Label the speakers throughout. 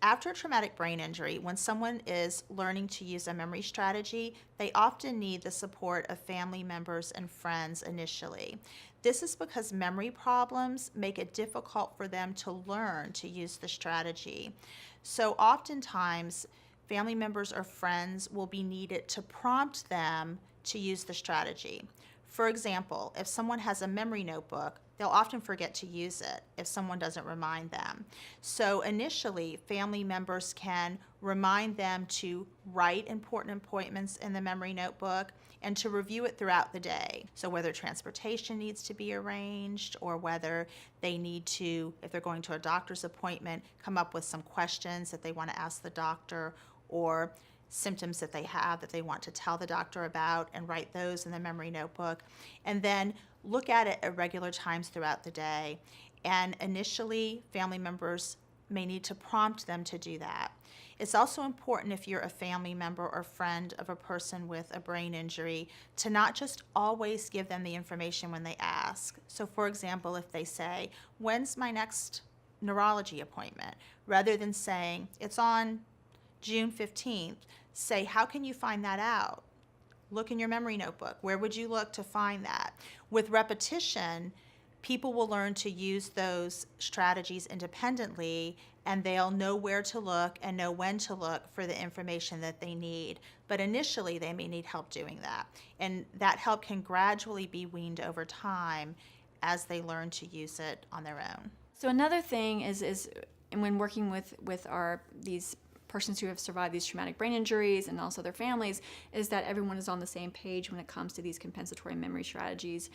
Speaker 1: After a traumatic brain injury, when someone is learning to use a memory strategy, they often need the support of family members and friends initially. This is because memory problems make it difficult for them to learn to use the strategy. So oftentimes, family members or friends will be needed to prompt them to use the strategy. For example, if someone has a memory notebook, they'll often forget to use it if someone doesn't remind them. So initially, family members can remind them to write important appointments in the memory notebook and to review it throughout the day. So whether transportation needs to be arranged or whether they need to, if they're going to a doctor's appointment, come up with some questions that they want to ask the doctor or symptoms that they have that they want to tell the doctor about and write those in the memory notebook, and then look at it at regular times throughout the day. And initially, family members may need to prompt them to do that. It's also important if you're a family member or friend of a person with a brain injury to not just always give them the information when they ask. So for example, if they say, "When's my next neurology appointment?" rather than saying, "It's on June 15th, say, "How can you find that out?" Look in your memory notebook. Where would you look to find that? With repetition, people will learn to use those strategies independently, and they'll know where to look and know when to look for the information that they need. But initially, they may need help doing that. And that help can gradually be weaned over time as they learn to use it on their own.
Speaker 2: So another thing is when working with these persons who have survived these traumatic brain injuries and also their families, is that everyone is on the same page when it comes to these compensatory memory strategies.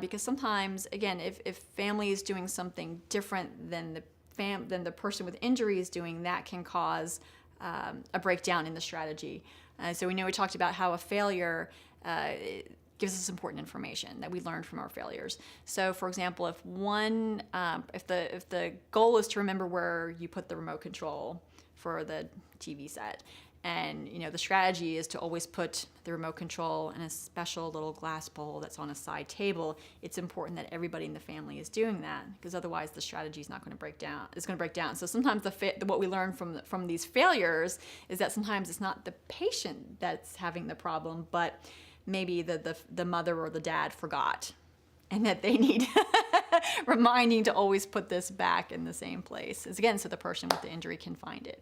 Speaker 2: Because sometimes, again, if family is doing something different than the person with injury is doing, that can cause a breakdown in the strategy. So we talked about how a failure gives us important information that we learned from our failures. So for example, if the goal is to remember where you put the remote control for the TV set, and the strategy is to always put the remote control in a special little glass bowl that's on a side table, it's important that everybody in the family is doing that, because otherwise the strategy is not going to break down. It's going to break down. So sometimes what we learn from these failures is that sometimes it's not the patient that's having the problem, but maybe the mother or the dad forgot, and that they need reminding to always put this back in the same place, as again, so the person with the injury can find it.